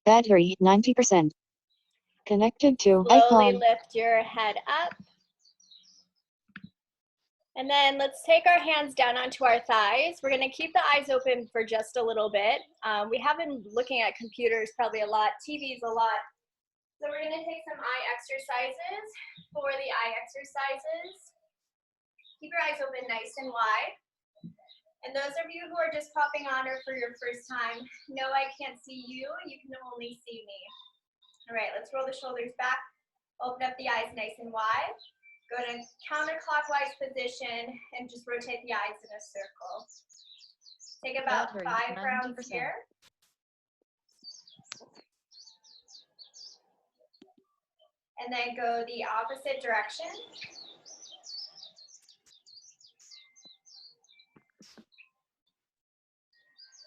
Battery 90%. Connected to Slowly iPhone. lift your head up. And then let's take our hands down onto our thighs. We're gonna keep the eyes open for just a little bit. We have been looking at computers probably a lot, TVs a lot. So we're gonna take some eye exercises. For the eye exercises, keep your eyes open nice and wide. And those of you who are just popping on or for your first time, no, I can't see you, you can only see me. All right, let's roll the shoulders back, open up the eyes nice and wide. Go to counterclockwise position and just rotate the eyes in a circle. Take about 5 rounds here. And then go the opposite direction.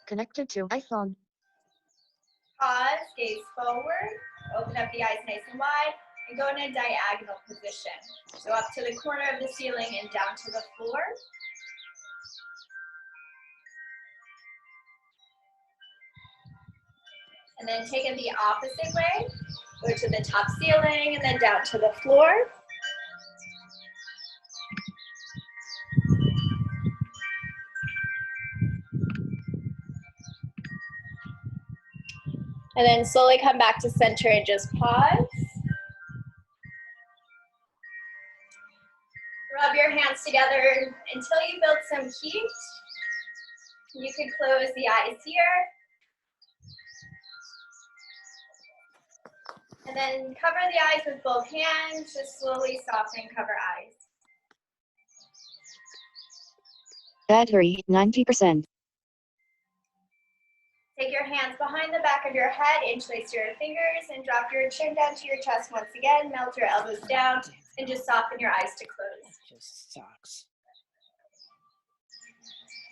Connected to iPhone. Pause, gaze forward, open up the eyes nice and wide, and go in a diagonal position. So up to the corner of the ceiling and down to the floor. And then take it the opposite way. Go to the top ceiling and then down to the floor. And then slowly come back to center and just pause. Rub your hands together until you build some heat. You can close the eyes here. And then cover the eyes with both hands. Just slowly soften and cover eyes. Battery 90%. Take your hands behind the back of your head, interlace your fingers, and drop your chin down to your chest once again. Melt your elbows down, and just soften your eyes to close. That just sucks.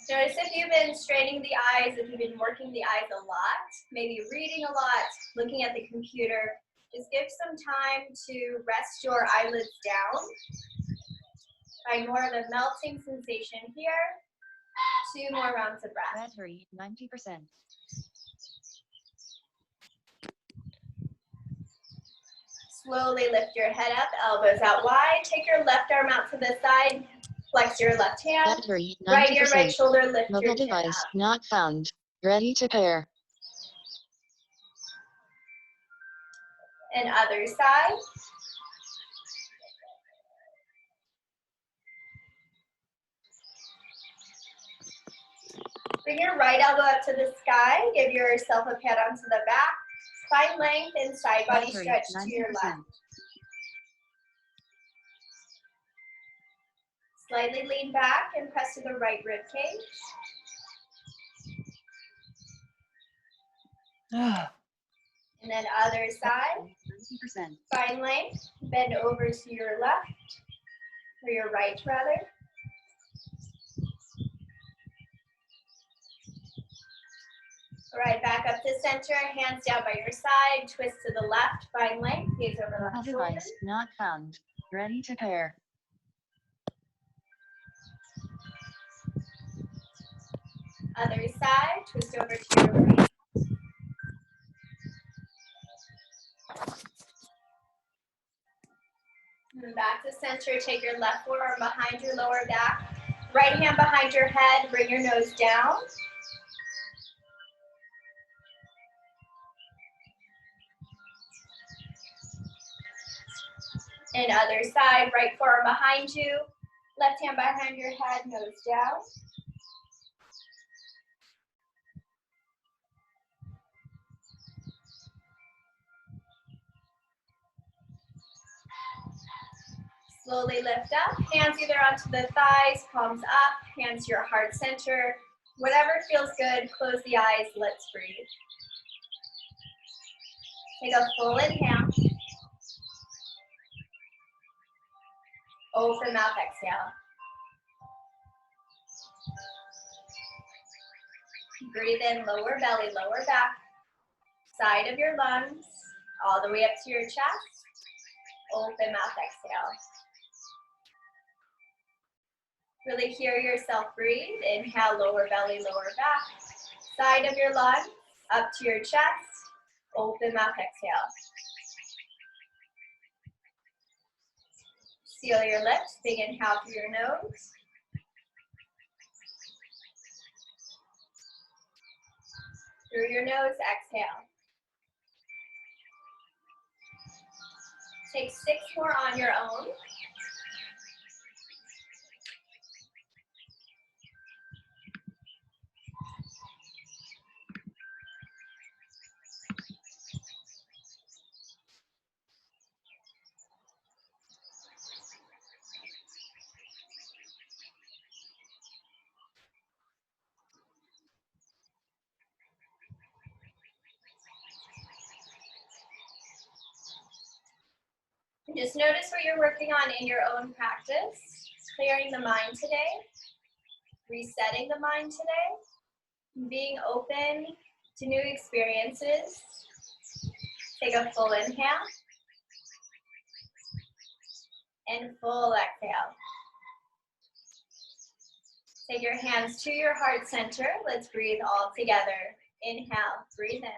Notice if you've been straining the eyes, if you've been working the eyes a lot, maybe reading a lot, looking at the computer, just give some time to rest your eyelids down. Find more of a melting sensation here. 2 more rounds of breath. Battery 90%. Slowly lift your head up, elbows out wide. Take your left arm out to the side. Flex your left hand. Battery 90%. Right ear, right shoulder, lift Mobile your chin device up. not found. Ready to pair. And other side. Bring your right elbow up to the sky. Give yourself a pat onto the back. Spine length and side body Battery stretch 90%. to your left. Slightly lean back and press to the right rib cage. And then other side. 90%. Spine length. Bend over to your left, or your right rather. All right, back up to center, hands down by your side, twist to the left, spine length, gaze over Mobile left shoulder. device not found. Ready to pair. Other side, twist over to your right. And back to center, take your left forearm behind your lower back. Right hand behind your head, bring your nose down. And other side, right forearm behind you. Left hand behind your head, nose down. Slowly lift up, hands either onto the thighs, palms up, hands to your heart center. Whatever feels good, close the eyes, let's breathe. Take a full inhale. Open mouth, exhale. Breathe in, lower belly, lower back, side of your lungs, all the way up to your chest. Open mouth, exhale. Really hear yourself breathe. Inhale, lower belly, lower back, side of your lungs, up to your chest. Open mouth, exhale. Seal your lips, big inhale through your nose. Through your nose, exhale. Take 6 more on your own. Just notice what you're working on in your own practice. Clearing the mind today, resetting the mind today, being open to new experiences. Take a full inhale and full exhale. Take your hands to your heart center. Let's breathe all together. Inhale, breathe in.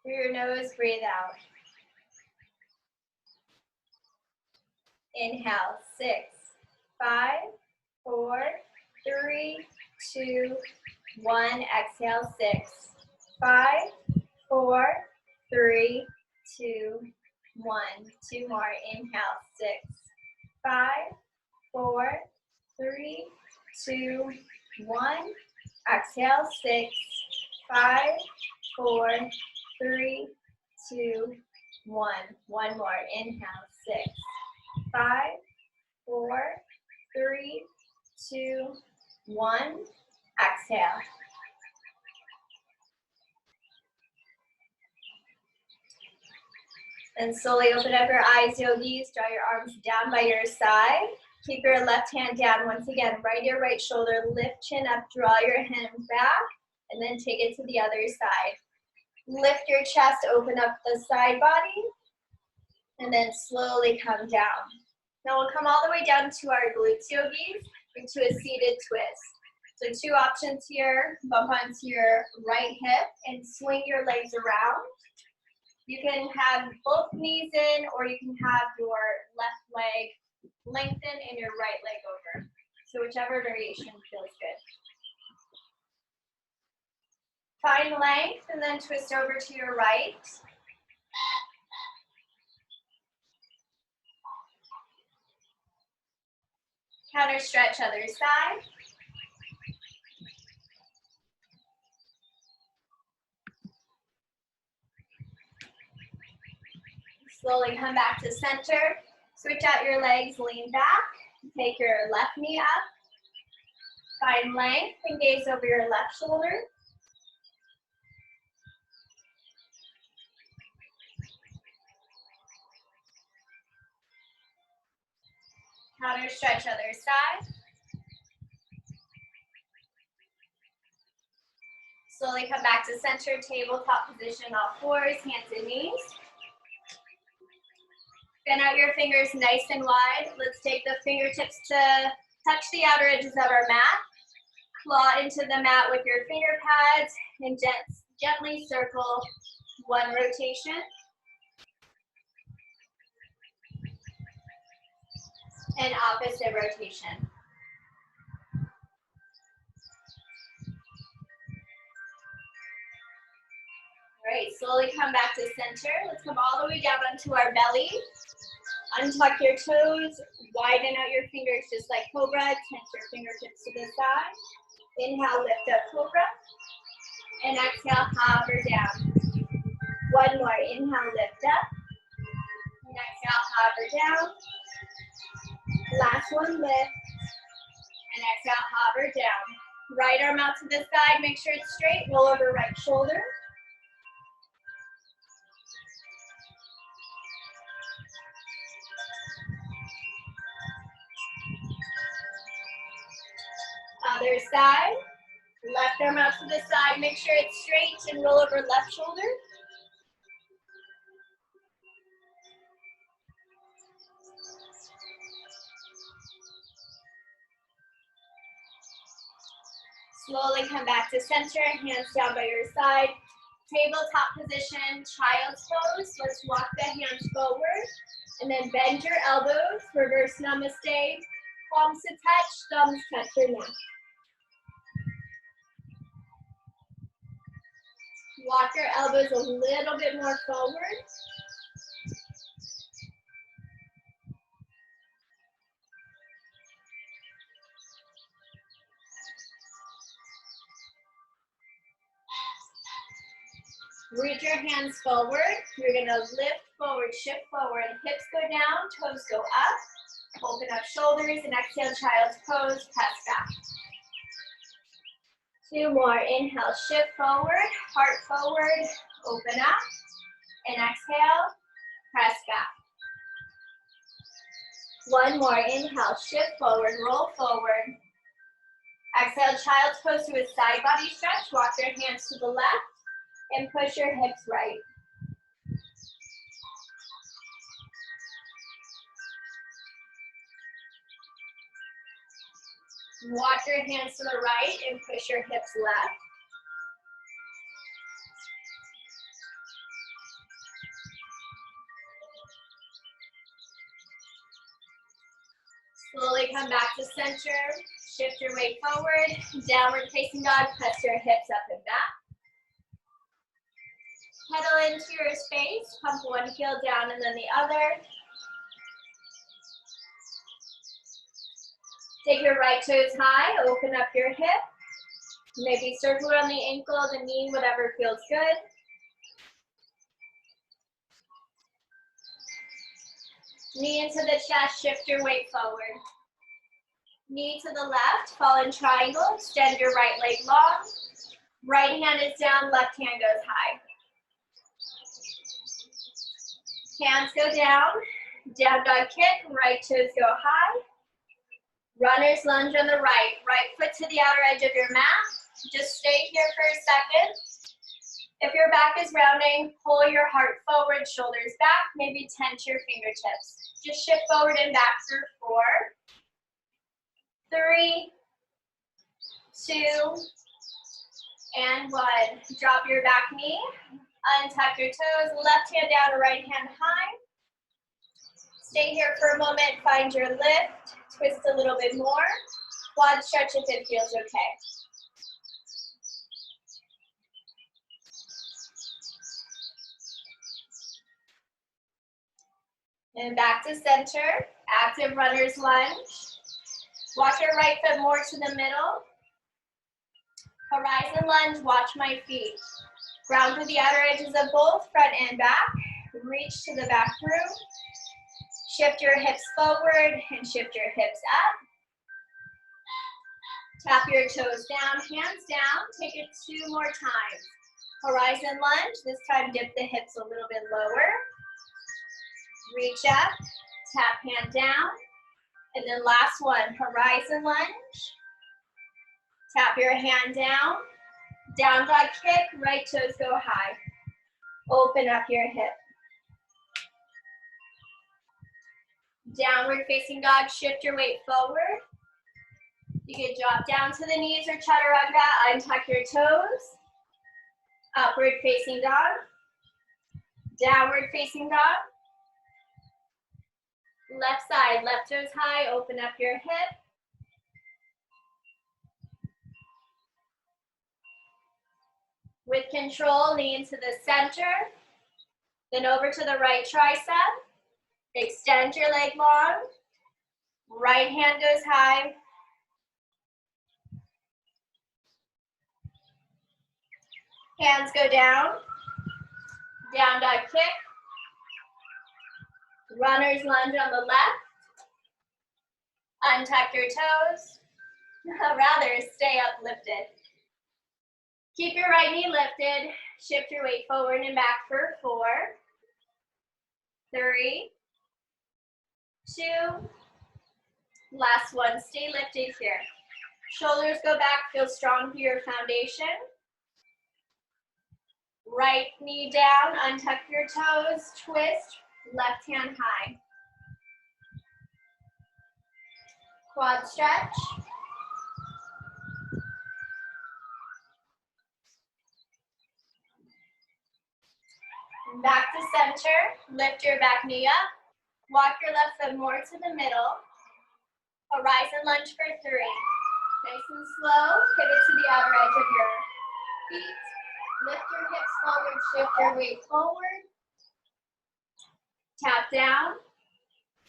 Through your nose, breathe out. Inhale, 6, 5, 4, 3, 2, 1. Exhale, 6, 5, 4, 3, 2, 1. 2 more. Inhale, 6, 5, 4, 3, 2, 1. Exhale, 6, 5, 4, 3, 2, 1. 1 more. Inhale, 6, 5, 4, 3, 2, 1. Exhale. And slowly open up your eyes, yogis. Draw your arms down by your side. Keep your left hand down. Once again, right ear, right shoulder. Lift chin up. Draw your hands back. And then take it to the other side. Lift your chest. Open up the side body. And then slowly come down. Now we'll come all the way down to our glutes, yogis, into a seated twist. So 2 options here. Bump onto your right hip and swing your legs around. You can have both knees in, or you can have your left leg lengthen and your right leg over. So whichever variation feels good. Find length and then twist over to your right. Counter stretch other side. Slowly come back to center. Switch out your legs, lean back. Take your left knee up. Find length and gaze over your left shoulder. Counter stretch other side. Slowly come back to center, tabletop position, all fours, hands and knees. Bend out your fingers nice and wide. Let's take the fingertips to touch the outer edges of our mat. Claw into the mat with your finger pads and gently circle 1 rotation. And opposite rotation. All right, slowly come back to center. Let's come all the way down onto our belly. Untuck your toes, widen out your fingers just like cobra. Tense your fingertips to the side. Inhale, lift up cobra. And exhale, hover down. 1 more. Inhale, lift up. And exhale, hover down. Last one, lift. And exhale, hover down. Right arm out to the side, make sure it's straight. Roll over right shoulder. Other side. Left arm out to the side, make sure it's straight and roll over left shoulder. Slowly come back to center, hands down by your side. Tabletop position, child's pose. Let's walk the hands forward and then bend your elbows, reverse namaste. Palms to touch, thumbs touch your neck. Walk your elbows a little bit more forward. Reach your hands forward. You're gonna lift forward, shift forward, hips go down, toes go up. Open up shoulders and exhale, child's pose, press back. 2 more, inhale, shift forward, heart forward, open up, and exhale, press back. 1 more, inhale, shift forward, roll forward. Exhale, child's pose to a side body stretch, walk your hands to the left, and push your hips right. Walk your hands to the right and push your hips left. Slowly come back to center. Shift your weight forward. Downward facing dog. Press your hips up and back. Pedal into your space. Pump one heel down and then the other. Take your right toes high. Open up your hip. Maybe circle around the ankle, the knee, whatever feels good. Knee into the chest. Shift your weight forward. Knee to the left. Fall in triangle. Extend your right leg long. Right hand is down. Left hand goes high. Hands go down, down dog kick, right toes go high. Runner's lunge on the right, right foot to the outer edge of your mat. Just stay here for a second. If your back is rounding, pull your heart forward, shoulders back, maybe tense your fingertips. Just shift forward and back for 4, 3, 2, and 1. Drop your back knee. Untuck your toes, left hand down, right hand high. Stay here for a moment, find your lift, twist a little bit more. Quad stretch if it feels okay. And back to center, active runner's lunge. Walk your right foot more to the middle. Horizon lunge, watch my feet. Ground through the outer edges of both, front and back. Reach to the back through. Shift your hips forward and shift your hips up. Tap your toes down, hands down. Take it 2 more times. Horizon lunge, this time dip the hips a little bit lower. Reach up, tap hand down. And then last one, horizon lunge. Tap your hand down. Down dog kick, right toes go high. Open up your hip. Downward facing dog, shift your weight forward. You can drop down to the knees or chaturanga, untuck your toes. Upward facing dog. Downward facing dog. Left side, left toes high, open up your hip. With control, knee into the center, then over to the right tricep. Extend your leg long. Right hand goes high. Hands go down. Down dog kick. Runner's lunge on the left. Untuck your toes. Rather, stay uplifted. Keep your right knee lifted. Shift your weight forward and back for 4, 3, 2. Last one. Stay lifted here. Shoulders go back. Feel strong through your foundation. Right knee down. Untuck your toes. Twist. Left hand high. Quad stretch. And back to center. Lift your back knee up. Walk your left foot more to the middle. Horizon lunge for 3. Nice and slow. Pivot to the outer edge of your feet. Lift your hips forward. Shift your weight forward. Tap down.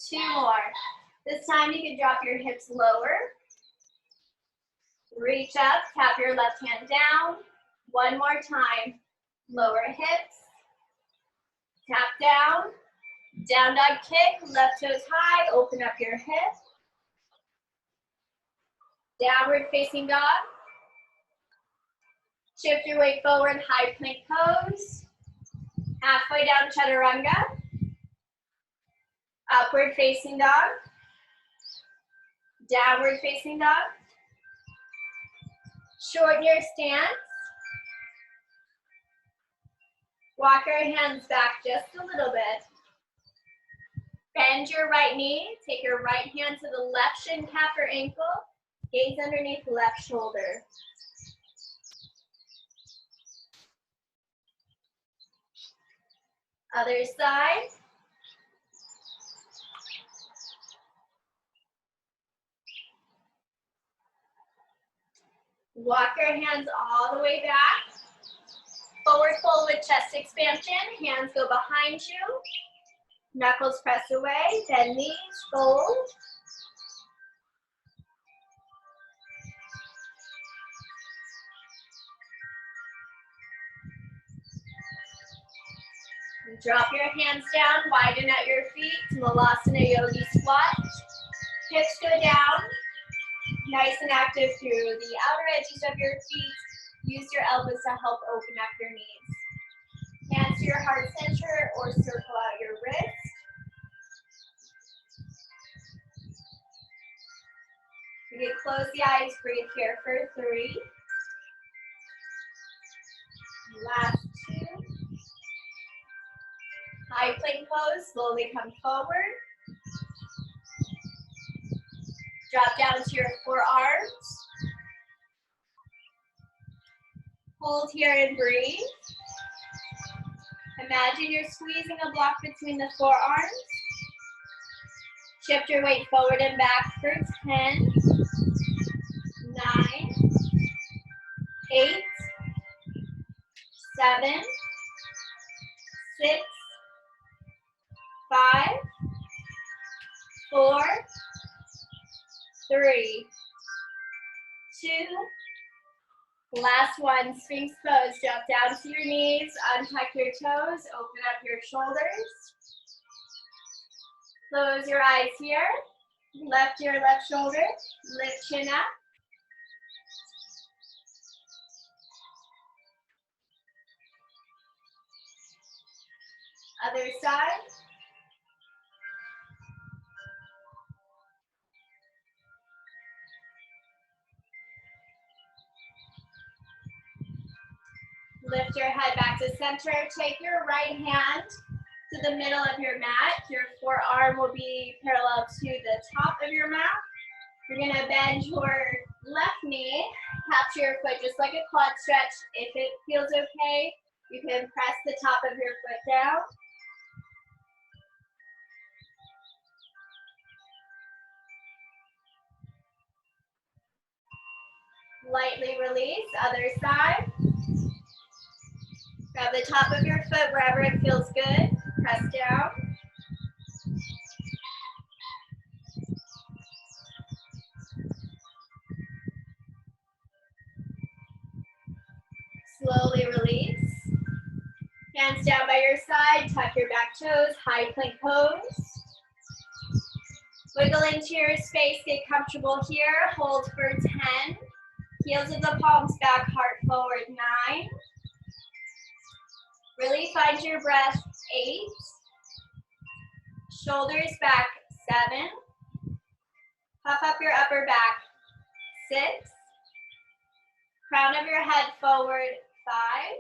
2 more. This time you can drop your hips lower. Reach up. Tap your left hand down. 1 more time. Lower hips. Tap down. Down dog kick. Left toes high. Open up your hip. Downward facing dog. Shift your weight forward. High plank pose. Halfway down chaturanga. Upward facing dog. Downward facing dog. Shorten your stance. Walk our hands back just a little bit. Bend your right knee. Take your right hand to the left shin, calf, or ankle. Gaze underneath left shoulder. Other side. Walk your hands all the way back. Forward fold with chest expansion. Hands go behind you. Knuckles press away. Bend knees. Fold. Drop your hands down. Widen at your feet. Malasana Yogi squat. Hips go down. Nice and active through the outer edges of your feet. Use your elbows to help open up your knees. Hands to your heart center or circle out your wrist. You can close the eyes, breathe here for 3. Last 2. High plank pose, slowly come forward. Drop down to your forearms. Hold here and breathe. Imagine you're squeezing a block between the forearms. Shift your weight forward and back for 10, 9, 8, 7, 6, 5, 4, 3, 2, last one, Sphinx pose. Drop down to your knees, untuck your toes, open up your shoulders. Close your eyes here. Left ear, left shoulder. Lift chin up. Other side. Lift your head back to center. Take your right hand to the middle of your mat. Your forearm will be parallel to the top of your mat. You're gonna bend your left knee, capture your foot just like a quad stretch. If it feels okay, you can press the top of your foot down. Lightly release, other side. Grab the top of your foot wherever it feels good. Press down. Slowly release. Hands down by your side. Tuck your back toes. High plank pose. Wiggle into your space. Get comfortable here. Hold for 10. Heels of the palms back. Heart forward. 9. Really find your breath. 8. Shoulders back. 7. Puff up your upper back. 6. Crown of your head forward. 5.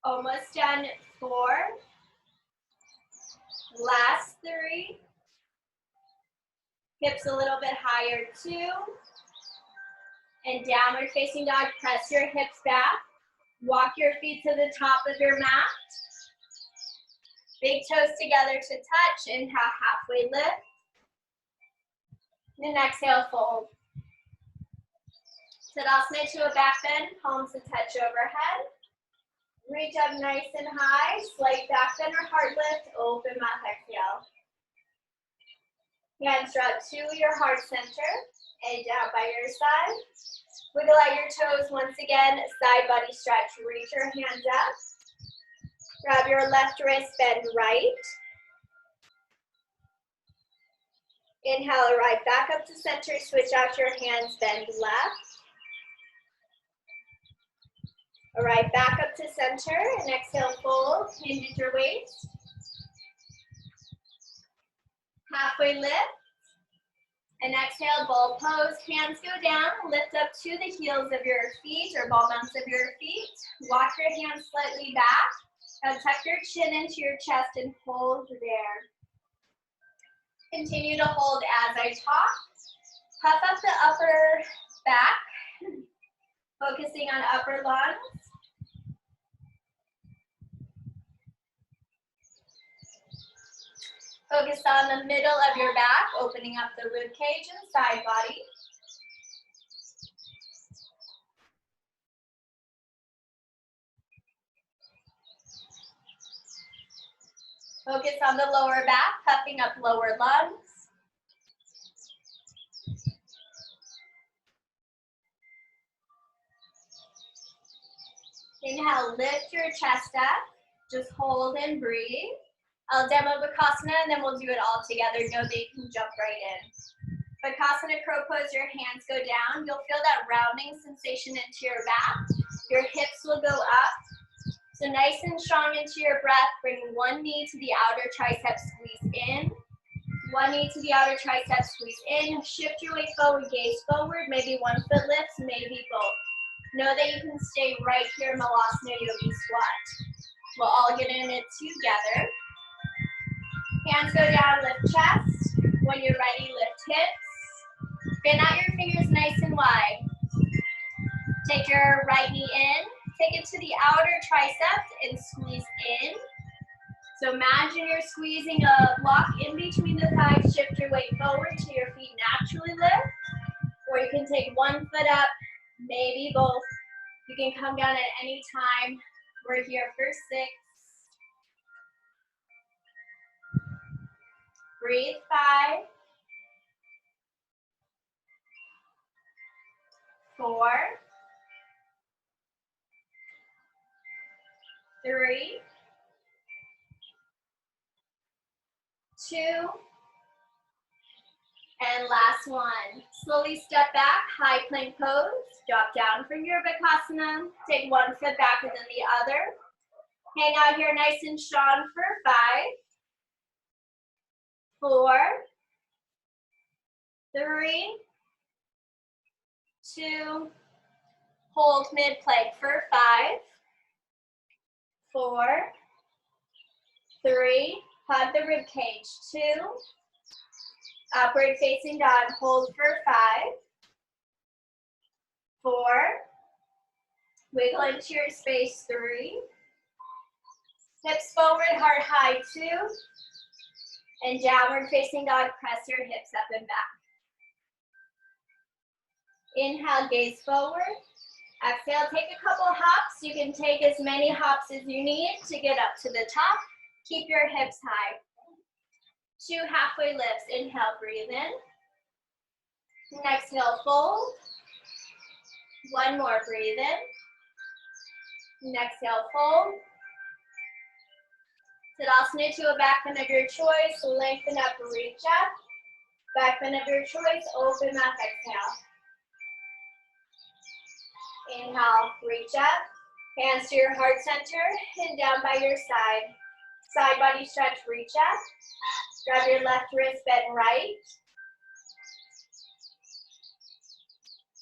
Almost done. 4. Last 3. Hips a little bit higher. 2. And downward facing dog. Press your hips back. Walk your feet to the top of your mat. Big toes together to touch. Inhale, halfway lift. And exhale, fold. Tadasana to a back bend, palms to touch overhead. Reach up nice and high, slight back bend or heart lift, open mouth, exhale. Hands drop to your heart center and down by your side. Wiggle out your toes once again, side body stretch, reach your hands up. Grab your left wrist, bend right. Inhale, right back up to center, switch out your hands, bend left. All right, back up to center, and exhale, fold, hinge at your waist. Halfway lift, and exhale, ball pose, hands go down, lift up to the heels of your feet, or ball bounce of your feet. Walk your hands slightly back, now tuck your chin into your chest and hold there. Continue to hold as I talk. Puff up the upper back, focusing on upper lungs. Focus on the middle of your back, opening up the rib cage and side body. Focus on the lower back, puffing up lower lungs. Inhale, lift your chest up. Just hold and breathe. I'll demo Bakasana and then we'll do it all together. Know that you can jump right in. Bakasana, crow pose, your hands go down. You'll feel that rounding sensation into your back. Your hips will go up. So nice and strong into your breath. Bring one knee to the outer tricep, squeeze in. One knee to the outer tricep, squeeze in. Shift your weight forward, gaze forward. Maybe one foot lifts, maybe both. Know that you can stay right here, Malasana Yogi Squat. We'll all get in it together. Hands go down, lift chest. When you're ready, lift hips. Fan out your fingers nice and wide. Take your right knee in. Take it to the outer tricep and squeeze in. So imagine you're squeezing a block in between the thighs. Shift your weight forward till your feet naturally lift. Or you can take one foot up, maybe both. You can come down at any time. We're here for 6. Breathe, 5. 4. 3. 2. And last one. Slowly step back, high plank pose. Drop down from your Bakasana. Take one foot back and then the other. Hang out here nice and strong for 5. 4. 3. 2. Hold mid-plank for 5. 4. 3. Hug the rib cage. 2. Upward facing dog. Hold for 5. 4. Wiggle into your space. 3. Hips forward, heart high. 2. And downward facing dog. Press your hips up and back. Inhale, gaze forward. Exhale, take a couple hops. You can take as many hops as you need to get up to the top. Keep your hips high. 2 halfway lifts. Inhale, breathe in. And exhale, fold. 1 more, breathe in. And exhale, fold. Tadasana to a back bend of your choice. Lengthen up, reach up. Back bend of your choice. Open mouth, exhale. Inhale, reach up. Hands to your heart center and down by your side. Side body stretch, reach up. Grab your left wrist, bend right.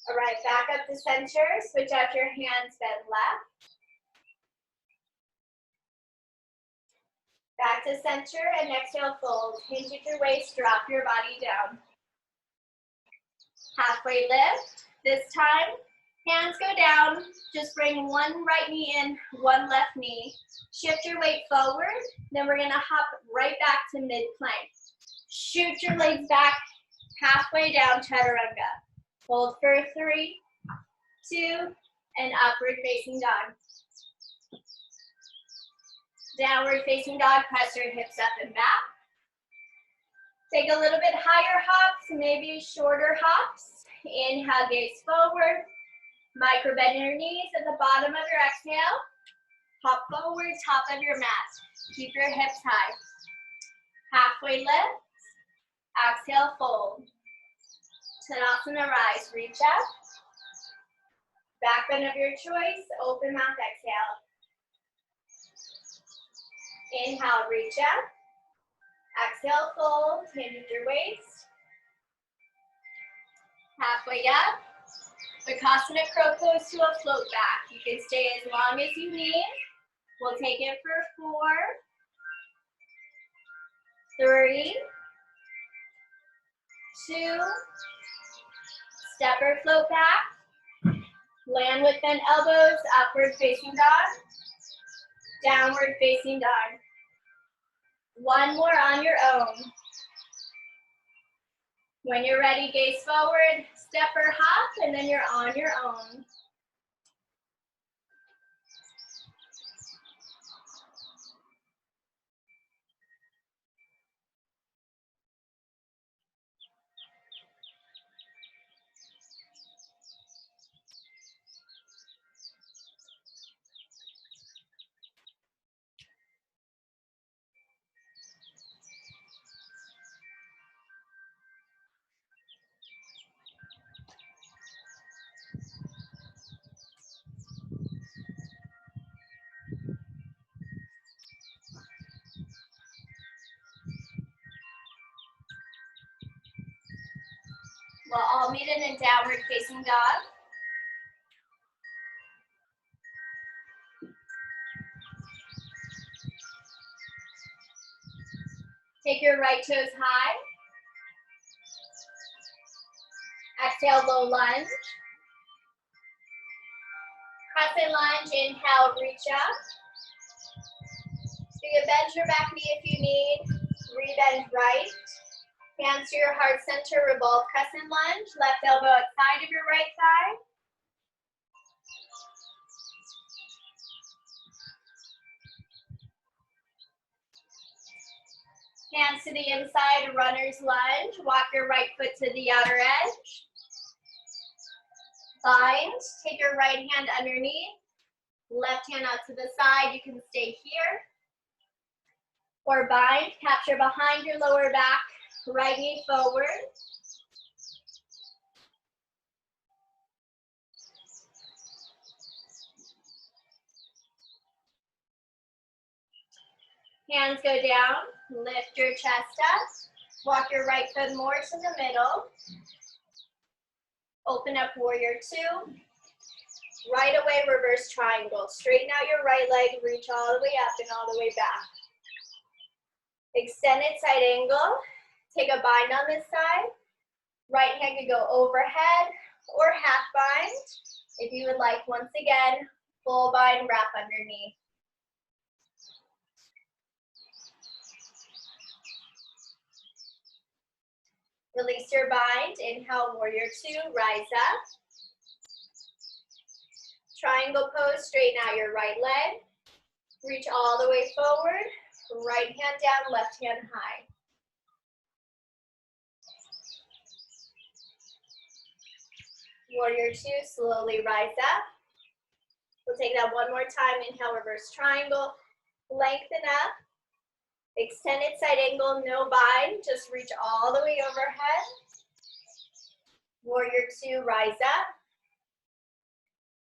All right, back up to center. Switch out your hands, bend left. Back to center and exhale, fold. Hinge at your waist, drop your body down. Halfway lift. This time, Hands go down. Just bring one right knee in, one left knee. Shift your weight forward. Then we're going to hop right back to mid-plank. Shoot your legs back halfway down, Chaturanga. Hold for 3, 2, and upward facing dog. Downward facing dog, press your hips up and back. Take a little bit higher hops, maybe shorter hops. Inhale, gaze forward. Micro bend your knees at the bottom of your exhale. Hop forward, top of your mat. Keep your hips high. Halfway lift. Exhale, fold. Tadasana, rise, reach up. Back bend of your choice, open mouth, exhale. Inhale, reach up. Exhale, fold, hand at your waist. Halfway up. Vinyasa crow pose to a float back. You can stay as long as you need. We'll take it for 4, 3, 2, step or float back. Land with bent elbows, upward facing dog. Downward facing dog. One more on your own. When you're ready, gaze forward, step or hop, and then you're on your own. We'll all meet in a downward facing dog. Take your right toes high. Exhale, low lunge. Crescent lunge, inhale, reach up. You can bend your back knee if you need. Rebend right. Hands to your heart center, revolve crescent lunge. Left elbow outside of your right thigh. Hands to the inside, runner's lunge. Walk your right foot to the outer edge. Bind, take your right hand underneath. Left hand out to the side, you can stay here. Or bind, capture behind your lower back, right knee forward. Hands go down, lift your chest up. Walk your right foot more to the middle. Open up warrior 2. Right away, reverse triangle. Straighten out your right leg, reach all the way up and all the way back. Extended side angle. Take a bind on this side. Right hand could go overhead or half bind. If you would like, once again, full bind, wrap underneath. Release your bind. Inhale, warrior 2, rise up. Triangle pose, straighten out your right leg. Reach all the way forward. Right hand down, left hand high. Warrior 2, slowly rise up. We'll take that one more time. Inhale, reverse triangle. Lengthen up. Extended side angle, no bind. Just reach all the way overhead. Warrior 2, rise up.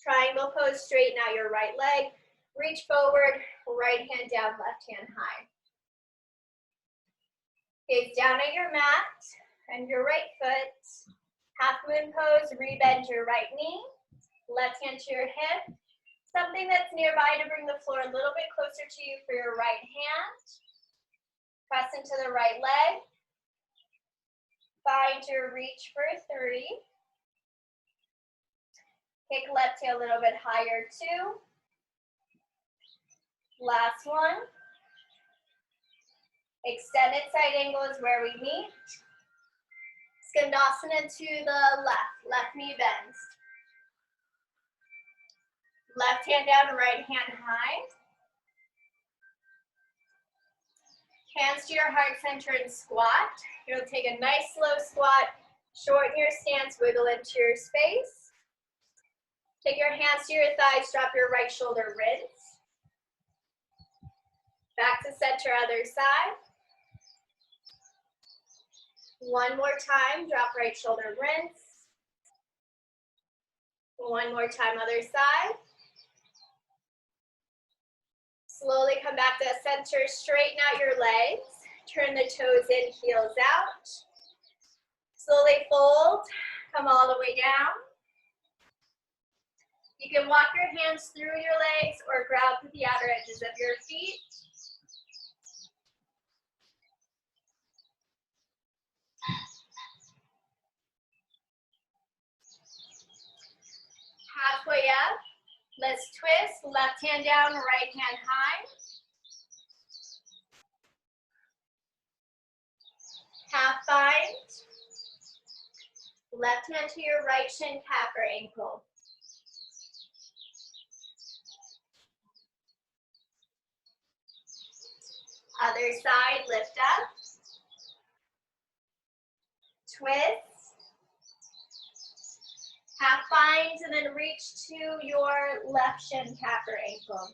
Triangle pose, straighten out your right leg. Reach forward, right hand down, left hand high. Gaze down at your mat and your right foot. Halfmoon pose, rebend your right knee. Left hand to your hip. Something that's nearby to bring the floor a little bit closer to you for your right hand. Press into the right leg. Find your reach for 3. Kick left heel a little bit higher, 2. Last one. Extended side angle is where we meet. Skandasana to the left knee bends. Left hand down, right hand high. Hands to your heart center and squat. You'll take a nice slow squat, shorten your stance, wiggle into your space. Take your hands to your thighs, drop your right shoulder, rinse. Back to center, other side. One more time, drop right shoulder, rinse. One more time, other side. Slowly come back to center, straighten out your legs. Turn the toes in, heels out. Slowly fold, come all the way down. You can walk your hands through your legs or grab with the outer edges of your feet. Halfway up, let's twist, left hand down, right hand high. Half bind. Left hand to your right shin, calf, or ankle. Other side, lift up. Twist. Half bind, and then reach to your left shin, calf, or ankle.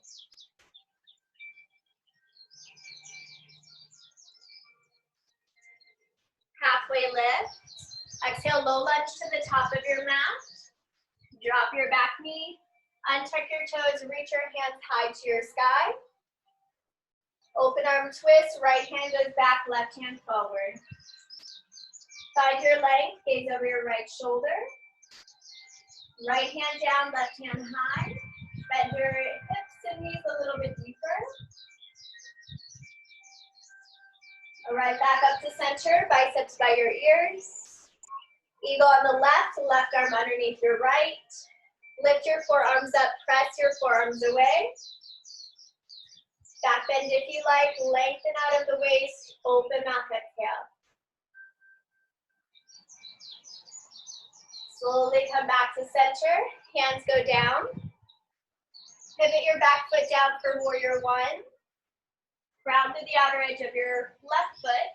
Halfway lift. Exhale, low lunge to the top of your mat. Drop your back knee. Untuck your toes, reach your hands high to your sky. Open arm twist, right hand goes back, left hand forward. Find your length, gaze over your right shoulder. Right hand down, left hand high. Bend your hips and knees a little bit deeper. All right, back up to center, biceps by your ears. Eagle on the left arm underneath your right. Lift your forearms up, press your forearms away. Back bend if you like, lengthen out of the waist, open mouth, exhale. Slowly come back to center, hands go down. Pivot your back foot down for warrior 1. Ground through the outer edge of your left foot.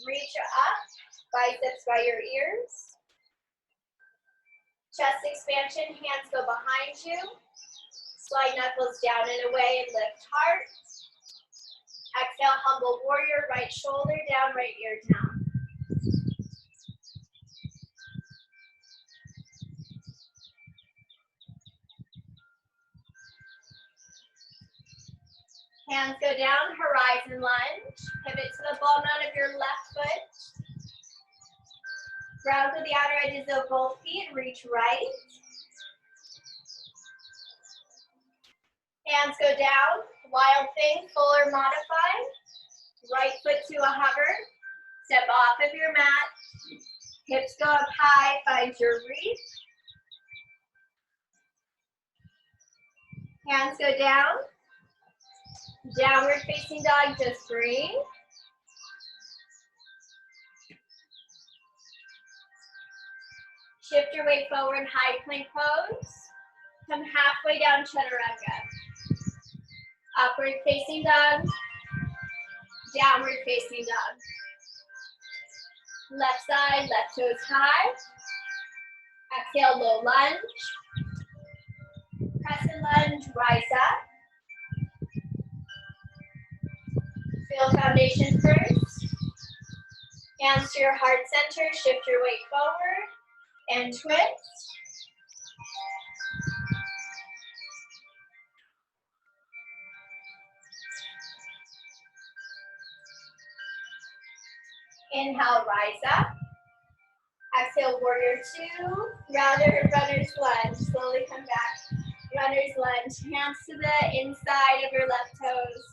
Reach up, biceps by your ears. Chest expansion, hands go behind you. Slide knuckles down and away and lift heart. Exhale, humble warrior, right shoulder down, right ear down. Hands go down, horizon lunge. Pivot to the ball nut of your left foot. Ground to the outer edges of both feet, reach right. Hands go down, wild thing, full or modified. Right foot to a hover. Step off of your mat. Hips go up high, find your reach. Hands go down. Downward facing dog, just breathe. Shift your weight forward, high plank pose. Come halfway down, chaturanga. Upward facing dog. Downward facing dog. Left side, left toes high. Exhale, low lunge. Crescent lunge, rise up. Feel foundation first. Hands to your heart center, shift your weight forward and twist. Inhale, rise up. Exhale, warrior 2. Runner's lunge. Slowly come back. Runner's lunge. Hands to the inside of your left toes.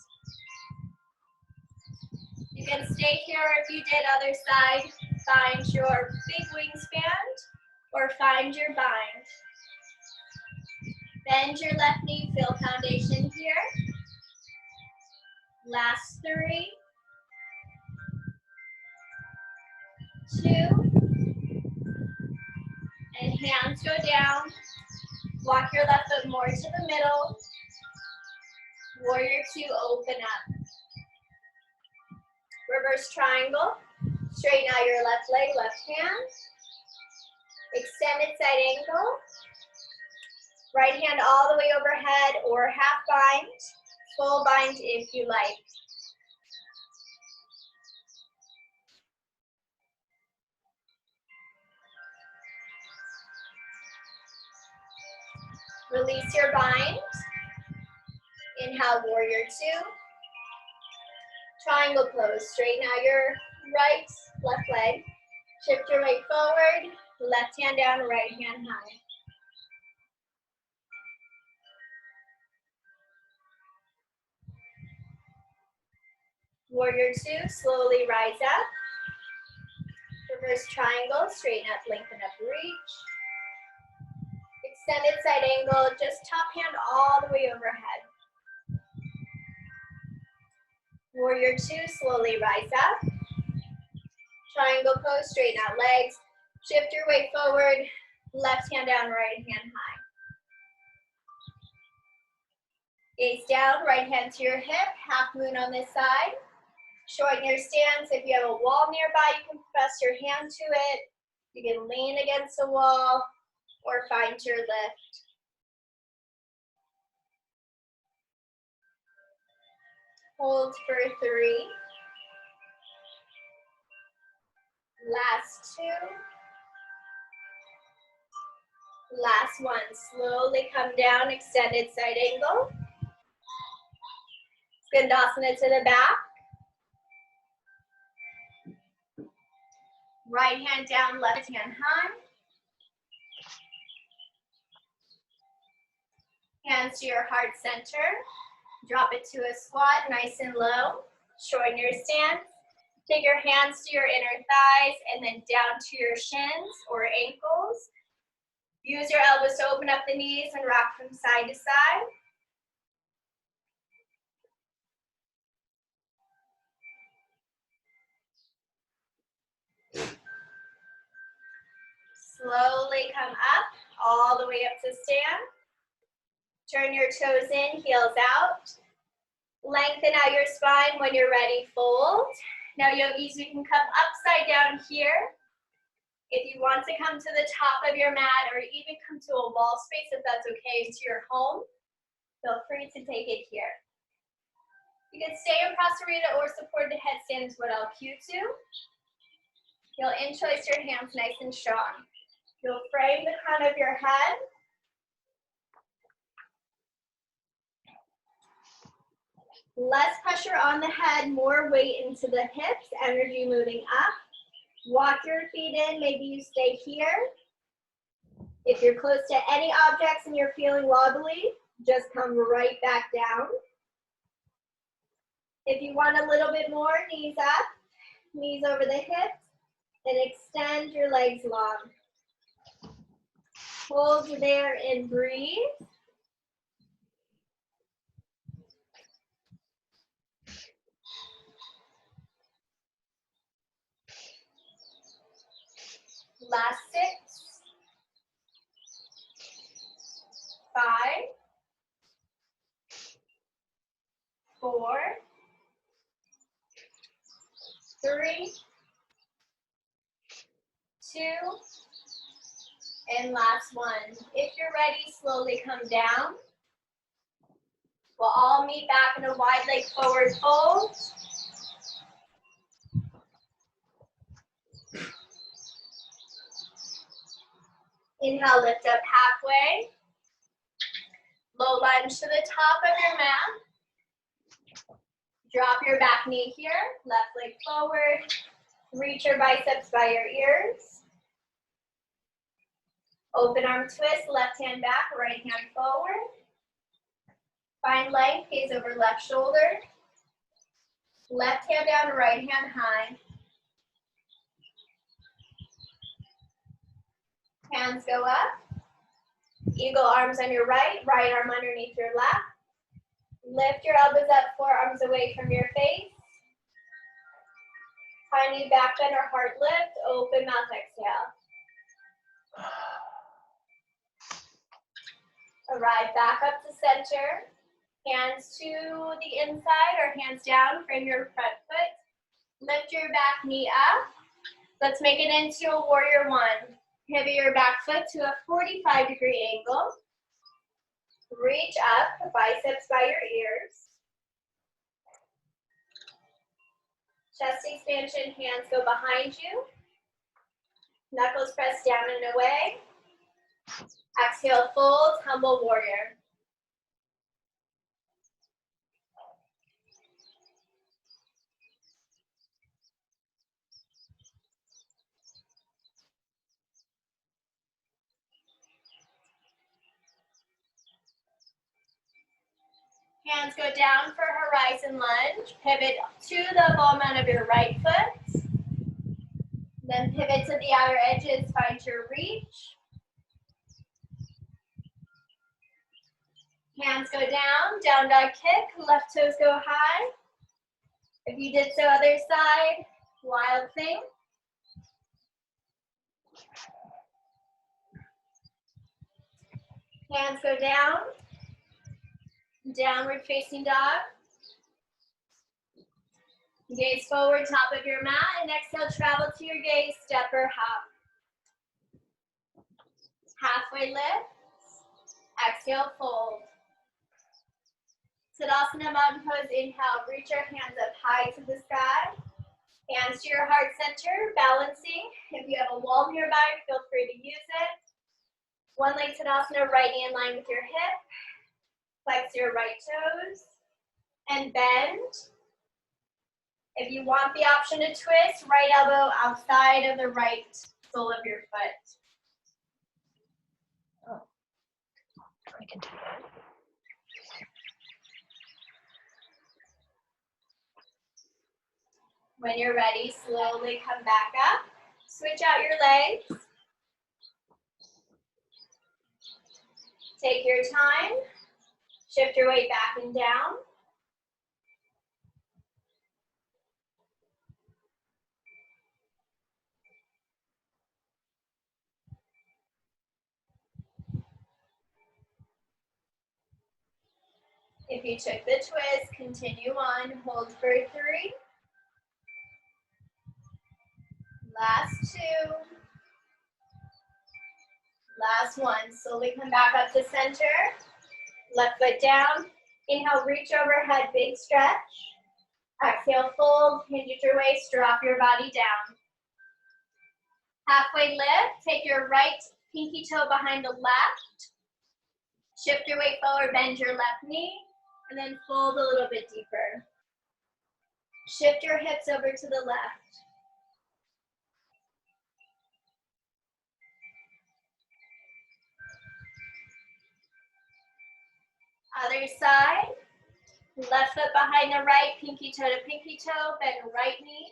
You can stay here, or if you did other side, find your big wingspan or find your bind. Bend your left knee, feel foundation here. Last 3, 2, and hands go down. Walk your left foot more to the middle. Warrior 2, open up. Reverse triangle. Straighten out your left leg, left hand. Extended side angle. Right hand all the way overhead or half bind. Full bind if you like. Release your bind. Inhale, warrior 2. Triangle pose. Straighten out your right, left leg. Shift your weight forward. Left hand down, right hand high. Warrior 2, slowly rise up. Reverse triangle, straighten up, lengthen up, reach. Extended side angle, just top hand all the way overhead. Warrior 2, slowly rise up. Triangle pose, straighten out legs. Shift your weight forward, left hand down, right hand high. Gaze down, right hand to your hip, half moon on this side. Shorten your stance. If you have a wall nearby, you can press your hand to it. You can lean against the wall or find your lift. Hold for 3. Last 2. Last 1. Slowly come down, extended side angle. Skandasana to the back. Right hand down, left hand high. Hands to your heart center. Drop it to a squat, nice and low. Shorten your stance. Take your hands to your inner thighs and then down to your shins or ankles. Use your elbows to open up the knees and rock from side to side. Slowly come up, all the way up to stand. Turn your toes in, heels out. Lengthen out your spine. When you're ready, fold. Now yogis, you can come upside down here. If you want to come to the top of your mat or even come to a wall space, if that's okay, to your home, feel free to take it here. You can stay in Prasarita or supported headstand is what I'll cue to. You'll interlace your hands nice and strong. You'll frame the crown of your head. Less pressure on the head, more weight into the hips, energy moving up. Walk your feet in, maybe you stay here. If you're close to any objects and you're feeling wobbly, just come right back down. If you want a little bit more, knees up, knees over the hips, and extend your legs long. Hold there and breathe. Last 6, 5, 4, 3, 2, and last 1. If you're ready, slowly come down. We'll all meet back in a wide leg forward fold. Inhale, lift up halfway. Low lunge to the top of your mat. Drop your back knee here, left leg forward. Reach your biceps by your ears. Open arm twist, left hand back, right hand forward. Find length, gaze over left shoulder. Left hand down, right hand high. Hands go up. Eagle arms on your right, right arm underneath your lap. Lift your elbows up, forearms away from your face. Tiny back bend or heart lift, open mouth exhale. Arrive back up to center. Hands to the inside or hands down, frame your front foot. Lift your back knee up. Let's make it into a warrior one. Pivot your back foot to a 45-degree angle. Reach up, biceps by your ears. Chest expansion, hands go behind you. Knuckles press down and away. Exhale, fold, humble warrior. Hands go down for horizon lunge. Pivot to the ball mount of your right foot. Then pivot to the outer edges, find your reach. Hands go down, down dog kick, left toes go high. If you did so other side, wild thing. Hands go down, downward facing dog. Gaze forward, top of your mat, and exhale, travel to your gaze, step or hop. Halfway lift, exhale, fold. Tadasana mountain pose, inhale, reach your hands up high to the sky. Hands to your heart center, balancing. If you have a wall nearby, feel free to use it. One leg Tadasana, right knee in line with your hip. Flex your right toes and bend. If you want the option to twist, right elbow outside of the right sole of your foot. Oh, I can do that. When you're ready, slowly come back up. Switch out your legs. Take your time. Shift your weight back and down. If you took the twist, continue on. Hold for 3. Last 2. Last 1. Slowly come back up to center. Left foot down. Inhale, reach overhead, big stretch. Exhale, fold, hinge at your waist, drop your body down. Halfway lift, take your right pinky toe behind the left. Shift your weight forward, bend your left knee, and then fold a little bit deeper. Shift your hips over to the left. Other side. Left foot behind the right, pinky toe to pinky toe, bend right knee.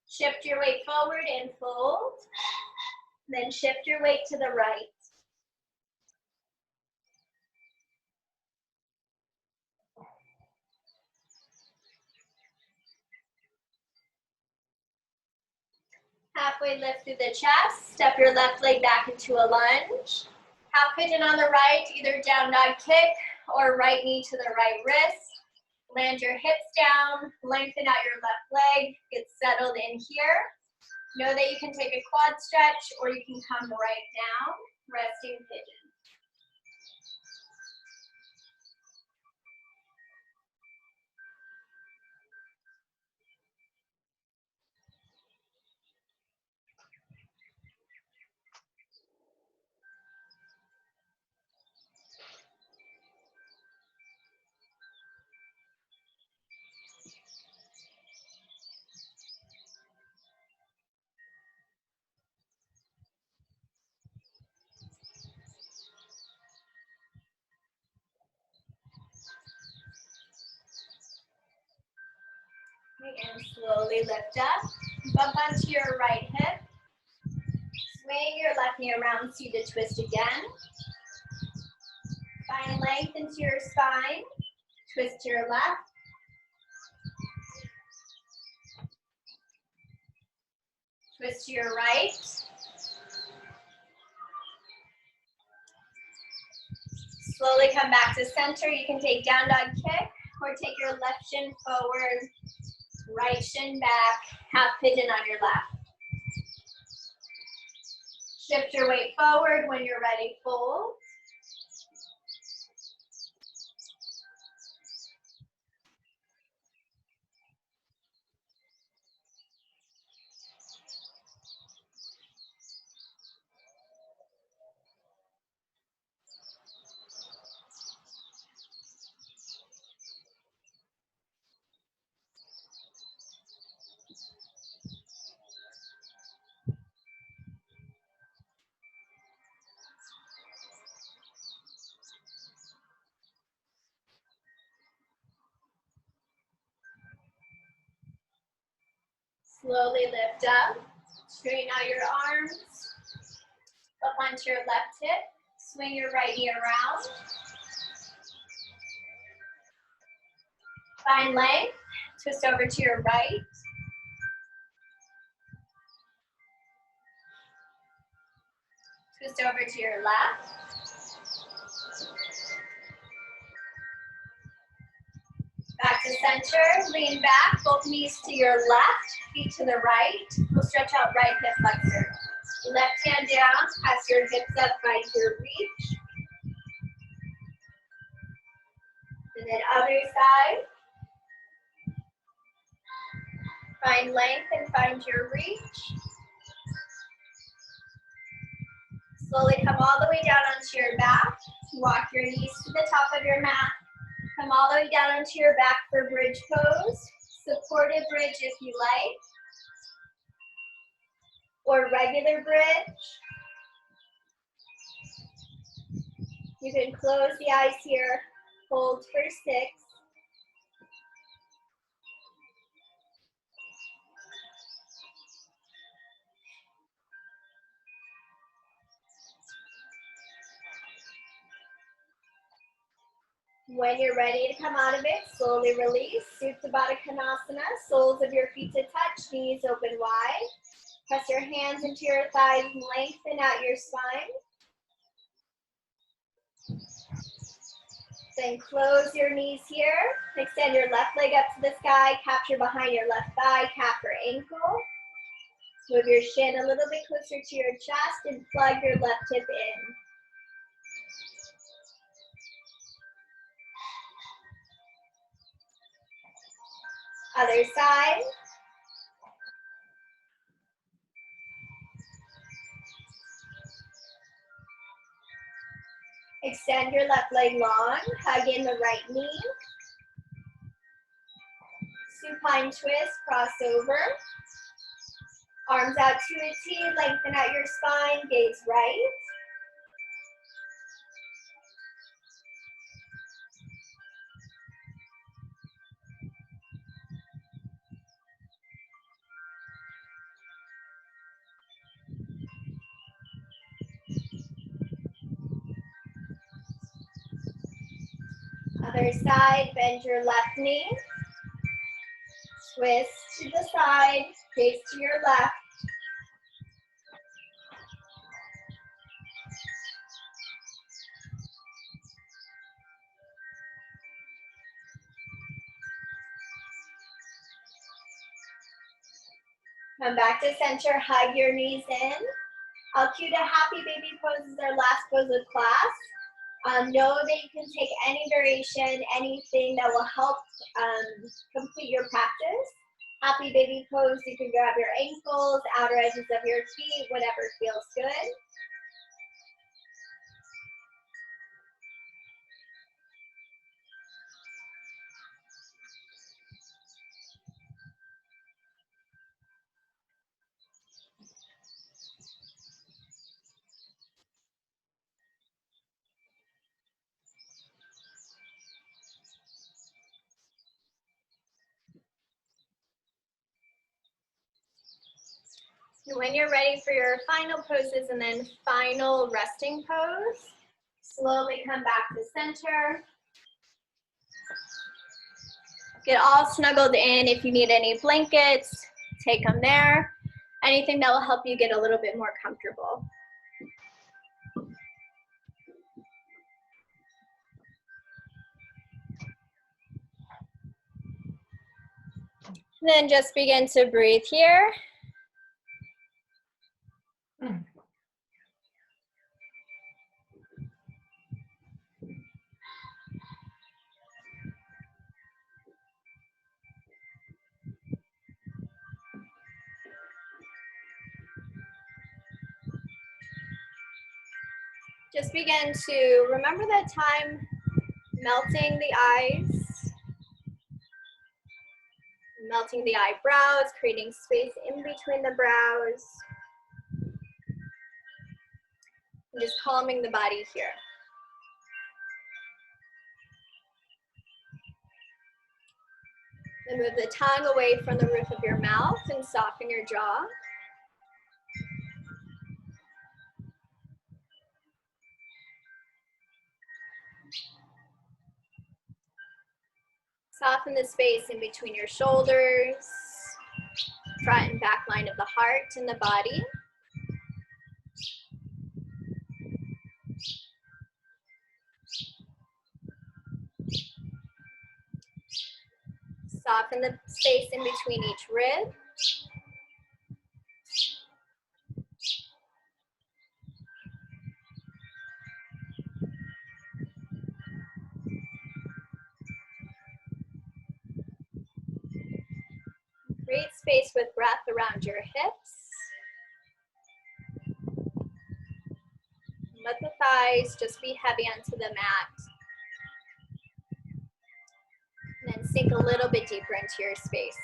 Shift your weight forward and fold. Then shift your weight to the right. Halfway lift through the chest. Step your left leg back into a lunge. Half pigeon on the right, either down dog kick or right knee to the right wrist. Land your hips down, lengthen out your left leg, get settled in here. Know that you can take a quad stretch or you can come right down, resting pigeon. And slowly lift up, bump onto your right hip. Swing your left knee around, see the twist again. Find length into your spine. Twist to your left. Twist to your right. Slowly come back to center. You can take down dog kick or take your left shin forward, right shin back, half pigeon on your left. Shift your weight forward. When you're ready, fold. Slowly lift up. Straighten out your arms. Up onto your left hip. Swing your right knee around. Find length. Twist over to your right. Twist over to your left. Back to center. Lean back. Both knees to your left. Feet to the right. We'll stretch out right hip flexor. Left hand down. Press your hips up. Find your reach. And then other side. Find length and find your reach. Slowly come all the way down onto your back. Walk your knees to the top of your mat. Come all the way down onto your back for bridge pose. Supported bridge if you like. Or regular bridge. You can close the eyes here. Hold for 6. When you're ready to come out of it, slowly release. Supta Baddha Konasana, soles of your feet to touch, knees open wide. Press your hands into your thighs, lengthen out your spine. Then close your knees here. Extend your left leg up to the sky, capture behind your left thigh, calf or ankle. Move your shin a little bit closer to your chest and plug your left hip in. Other side. Extend your left leg long, hug in the right knee. Supine twist, cross over. Arms out to a T, lengthen out your spine, gaze right. Other side, bend your left knee. Twist to the side, face to your left. Come back to center, hug your knees in. I'll cue to happy baby pose as our last pose of class. Know that you can take any variation, anything that will help complete your practice. Happy baby pose, you can grab your ankles, outer edges of your feet, whatever feels good. When you're ready for your final poses and then final resting pose, Slowly come back to center. Get all snuggled in. If you need any blankets, take them there. Anything that will help you get a little bit more comfortable. Then just begin to breathe here. Just begin to remember that time, melting the eyes, melting the eyebrows, creating space in between the brows, and just calming the body here. Then move the tongue away from the roof of your mouth and soften your jaw. Soften the space in between your shoulders, front and back line of the heart and the body. Soften the space in between each rib. Create space with breath around your hips. Let the thighs just be heavy onto the mat. And then sink a little bit deeper into your space.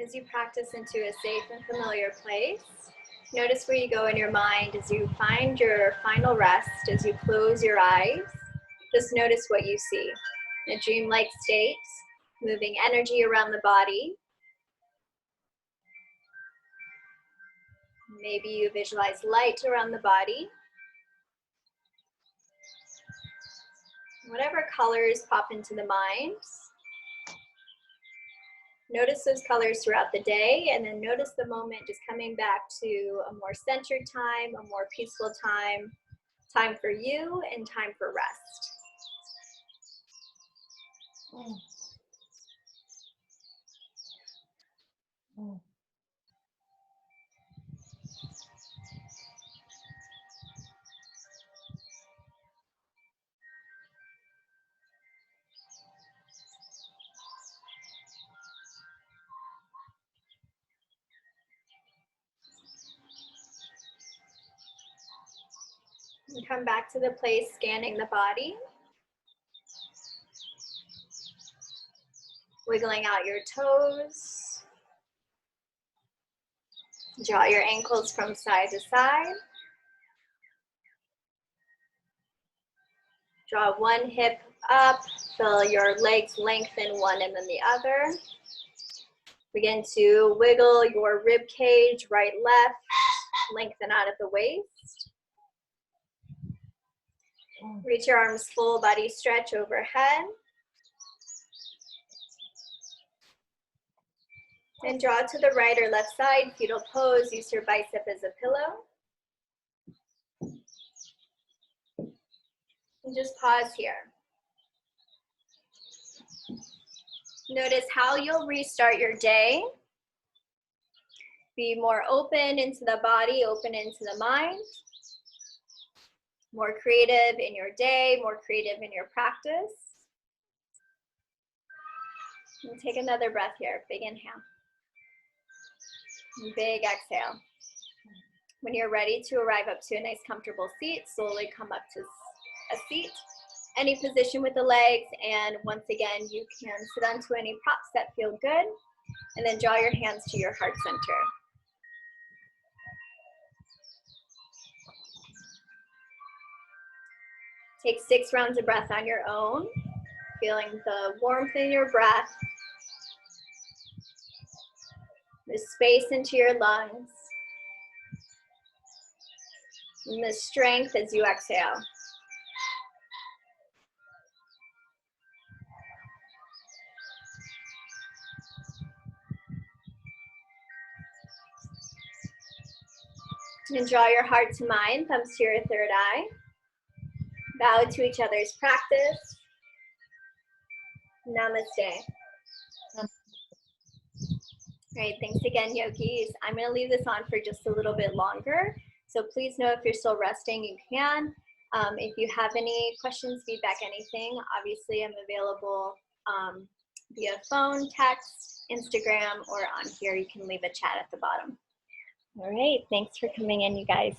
As you practice into a safe and familiar place, notice where you go in your mind as you find your final rest, as you close your eyes. Just notice what you see. In a dreamlike state, moving energy around the body. Maybe you visualize light around the body. Whatever colors pop into the mind. Notice those colors throughout the day, and then notice the moment just coming back to a more centered time, a more peaceful time, time for you and time for rest. And come back to the place, scanning the body. Wiggling out your toes. Draw your ankles from side to side. Draw one hip up, feel your legs lengthen one and then the other. Begin to wiggle your rib cage, right, left, lengthen out at the waist. Reach your arms full body stretch overhead. And draw to the right or left side, fetal pose. Use your bicep as a pillow. And just pause here. Notice how you'll restart your day. Be more open into the body, open into the mind. More creative in your day, more creative in your practice. And take another breath here. Big inhale. And big exhale. When you're ready to arrive up to a nice comfortable seat, slowly come up to a seat. Any position with the legs, and once again, you can sit onto any props that feel good, and then draw your hands to your heart center. Take 6 rounds of breath on your own, feeling the warmth in your breath, the space into your lungs, and the strength as you exhale. And draw your heart to mind, thumbs to your third eye. Bow to each other's practice. Namaste. Great, thanks again, yogis. I'm going to leave this on for just a little bit longer. So please know if you're still resting, you can. If you have any questions, feedback, anything, obviously I'm available via phone, text, Instagram, or on here. You can leave a chat at the bottom. All right, thanks for coming in, you guys.